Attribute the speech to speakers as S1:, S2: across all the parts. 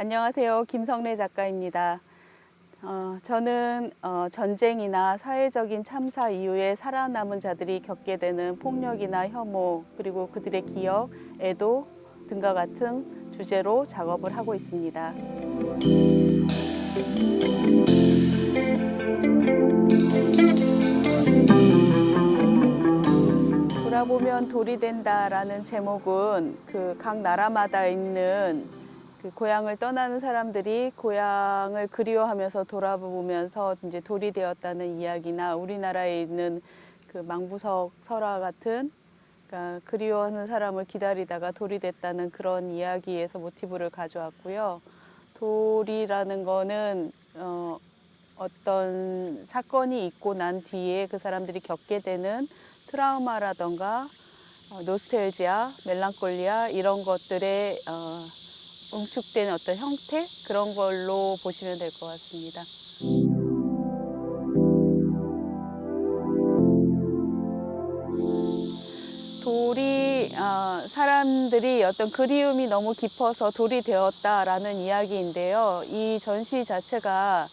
S1: 안녕하세요. 김성래 작가입니다. 저는 전쟁이나 사회적인 참사 이후에 살아남은 자들이 겪게 되는 폭력이나 혐오, 그리고 그들의 기억, 애도 등과 같은 주제로 작업을 하고 있습니다. 돌아보면 돌이 된다라는 제목은 그 각 나라마다 있는 그 고향을 떠나는 사람들이 고향을 그리워하면서 돌아보면서 이제 돌이 되었다는 이야기나 우리나라에 있는 그 망부석 설화 같은, 그러니까 그리워하는 사람을 기다리다가 돌이 됐다는 그런 이야기에서 모티브를 가져왔고요. 돌이라는 거는 어떤 사건이 있고 난 뒤에 그 사람들이 겪게 되는 트라우마라던가 노스텔지아, 멜랑콜리아 이런 것들의 응축된 어떤 형태, 그런 걸로 보시면 될 것 같습니다. 돌이 사람들이 어떤 그리움이 너무 깊어서 돌이 되었다라는 이야기인데요. 이 전시 자체가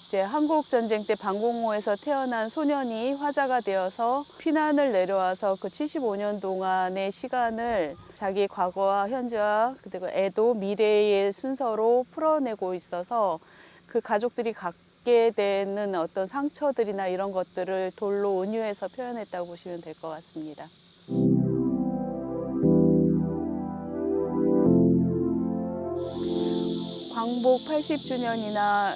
S1: 이제 한국 전쟁 때 방공호에서 태어난 소년이 화자가 되어서 피난을 내려와서 그 75년 동안의 시간을 자기 과거와 현재와 그리고 애도 미래의 순서로 풀어내고 있어서 그 가족들이 갖게 되는 어떤 상처들이나 이런 것들을 돌로 은유해서 표현했다고 보시면 될 것 같습니다. 광복 80주년이나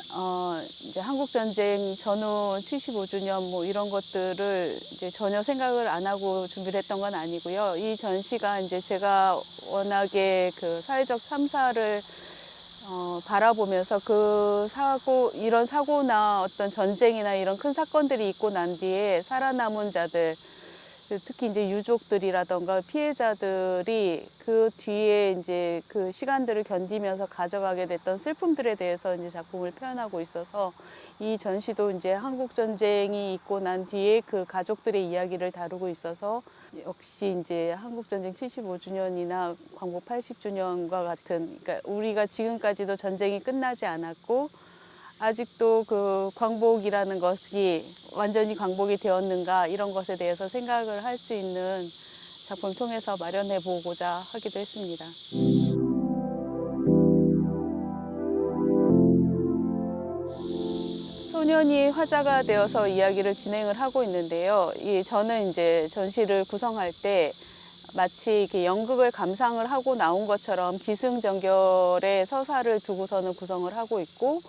S1: 이제 한국전쟁 전후 75주년 뭐 이런 것들을 이제 전혀 생각을 안 하고 준비를 했던 건 아니고요. 이 전시가 이제 제가 워낙에 그 사회적 참사를 바라보면서 그 사고, 이런 사고나 어떤 전쟁이나 이런 큰 사건들이 있고 난 뒤에 살아남은 자들, 특히 이제 유족들이라던가 피해자들이 그 뒤에 이제 그 시간들을 견디면서 가져가게 됐던 슬픔들에 대해서 이제 작품을 표현하고 있어서 이 전시도 이제 한국 전쟁이 있고 난 뒤에 그 가족들의 이야기를 다루고 있어서 역시 이제 한국 전쟁 75주년이나 광복 80주년과 같은, 그러니까 우리가 지금까지도 전쟁이 끝나지 않았고 아직도 그 광복이라는 것이 완전히 광복이 되었는가 이런 것에 대해서 생각을 할 수 있는 작품 통해서 마련해 보고자 하기도 했습니다. 소년이 화자가 되어서 이야기를 진행을 하고 있는데요. 저는 이제 전시를 구성할 때 마치 이렇게 연극을 감상을 하고 나온 것처럼 기승전결의 서사를 두고서는 구성을 하고 있고,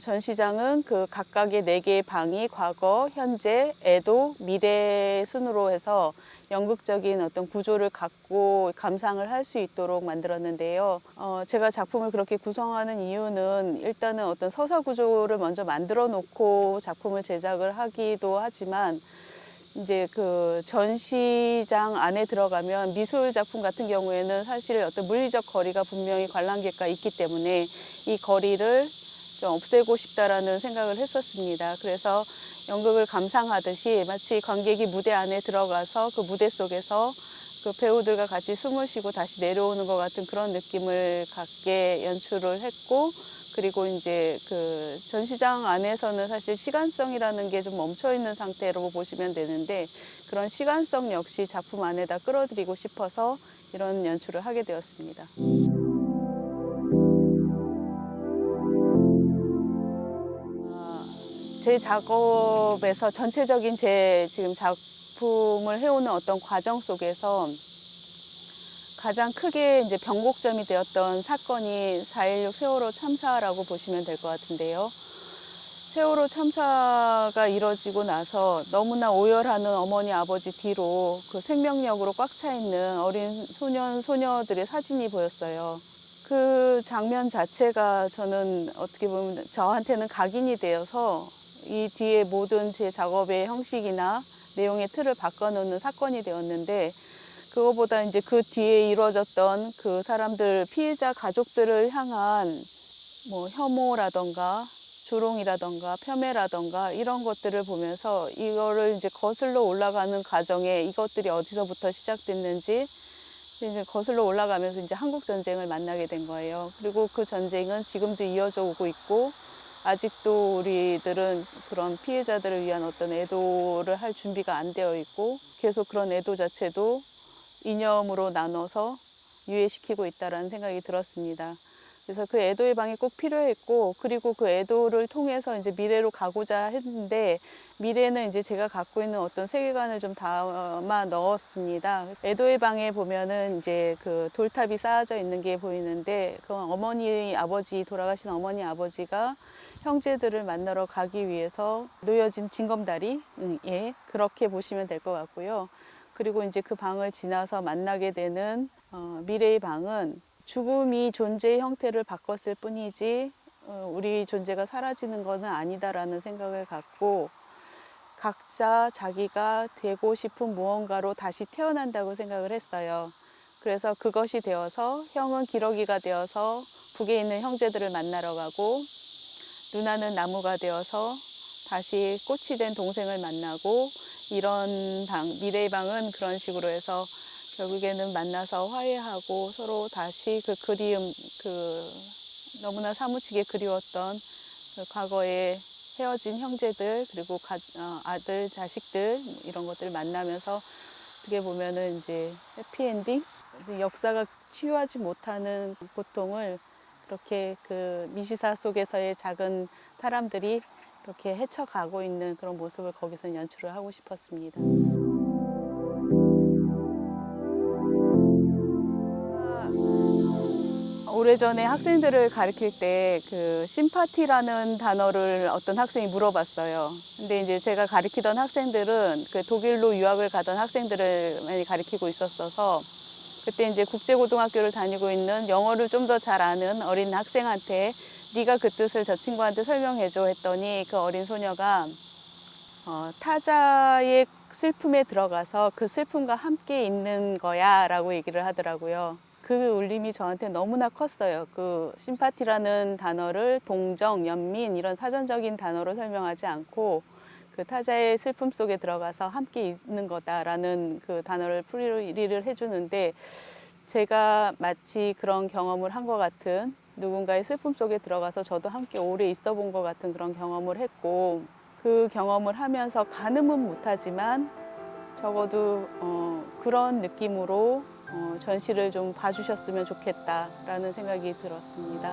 S1: 전시장은 그 각각의 4개의 방이 과거, 현재, 애도, 미래 순으로 해서 연극적인 어떤 구조를 갖고 감상을 할 수 있도록 만들었는데요. 제가 작품을 그렇게 구성하는 이유는 일단은 어떤 서사 구조를 먼저 만들어 놓고 작품을 제작을 하기도 하지만, 이제 그 전시장 안에 들어가면 미술 작품 같은 경우에는 사실 어떤 물리적 거리가 분명히 관람객과 있기 때문에 이 거리를 좀 없애고 싶다라는 생각을 했었습니다. 그래서 연극을 감상하듯이 마치 관객이 무대 안에 들어가서 그 무대 속에서 그 배우들과 같이 숨을 쉬고 다시 내려오는 것 같은 그런 느낌을 갖게 연출을 했고, 그리고 이제 그 전시장 안에서는 사실 시간성이라는 게 좀 멈춰 있는 상태로 보시면 되는데, 그런 시간성 역시 작품 안에다 끌어들이고 싶어서 이런 연출을 하게 되었습니다. 제 작업에서 전체적인 제 지금 작품을 해오는 어떤 과정 속에서 가장 크게 이제 변곡점이 되었던 사건이 4.16 세월호 참사라고 보시면 될 것 같은데요. 세월호 참사가 이뤄지고 나서 너무나 오열하는 어머니, 아버지 뒤로 그 생명력으로 꽉 차 있는 어린 소년, 소녀들의 사진이 보였어요. 그 장면 자체가 저는 어떻게 보면 저한테는 각인이 되어서 이 뒤에 모든 제 작업의 형식이나 내용의 틀을 바꿔놓는 사건이 되었는데, 그거보다 이제 그 뒤에 이루어졌던 그 사람들, 피해자 가족들을 향한 뭐 혐오라던가 조롱이라던가 폄훼라던가 이런 것들을 보면서 이거를 이제 거슬러 올라가는 과정에 이것들이 어디서부터 시작됐는지, 이제 거슬러 올라가면서 이제 한국 전쟁을 만나게 된 거예요. 그리고 그 전쟁은 지금도 이어져 오고 있고 아직도 우리들은 그런 피해자들을 위한 어떤 애도를 할 준비가 안 되어 있고 계속 그런 애도 자체도 이념으로 나눠서 유예시키고 있다라는 생각이 들었습니다. 그래서 그 애도의 방이 꼭 필요했고, 그리고 그 애도를 통해서 이제 미래로 가고자 했는데, 미래는 이제 제가 갖고 있는 어떤 세계관을 좀 담아 넣었습니다. 애도의 방에 보면은 이제 그 돌탑이 쌓아져 있는 게 보이는데, 그건 어머니, 아버지, 돌아가신 어머니, 아버지가 형제들을 만나러 가기 위해서 놓여진 징검다리, 예, 그렇게 보시면 될 것 같고요. 그리고 이제 그 방을 지나서 만나게 되는 미래의 방은 죽음이 존재의 형태를 바꿨을 뿐이지 우리 존재가 사라지는 것은 아니다라는 생각을 갖고 각자 자기가 되고 싶은 무언가로 다시 태어난다고 생각을 했어요. 그래서 그것이 되어서 형은 기러기가 되어서 북에 있는 형제들을 만나러 가고 누나는 나무가 되어서 다시 꽃이 된 동생을 만나고 이런 방, 미래의 방은 그런 식으로 해서 결국에는 만나서 화해하고 서로 다시 그 그리움, 너무나 사무치게 그리웠던 그 과거에 헤어진 형제들 그리고 아들, 자식들 이런 것들을 만나면서 어떻게 보면은 이제 해피엔딩? 역사가 치유하지 못하는 고통을 그렇게 그 미시사 속에서의 작은 사람들이 이렇게 헤쳐가고 있는 그런 모습을 거기서 연출을 하고 싶었습니다. 오래전에 학생들을 가르칠 때 그 심파티라는 단어를 어떤 학생이 물어봤어요. 근데 이제 제가 가르치던 학생들은 그 독일로 유학을 가던 학생들을 많이 가르치고 있었어서 그때 이제 국제고등학교를 다니고 있는 영어를 좀 더 잘 아는 어린 학생한테 네가 그 뜻을 저 친구한테 설명해줘 했더니 그 어린 소녀가 타자의 슬픔에 들어가서 그 슬픔과 함께 있는 거야 라고 얘기를 하더라고요. 그 울림이 저한테 너무나 컸어요. 그 심파티라는 단어를 동정, 연민 이런 사전적인 단어로 설명하지 않고 그 타자의 슬픔 속에 들어가서 함께 있는 거다라는 그 단어를 풀이를 해주는데 제가 마치 그런 경험을 한 것 같은 누군가의 슬픔 속에 들어가서 저도 함께 오래 있어 본 것 같은 그런 경험을 했고 그 경험을 하면서 가늠은 못하지만 적어도 그런 느낌으로 전시를 좀 봐주셨으면 좋겠다라는 생각이 들었습니다.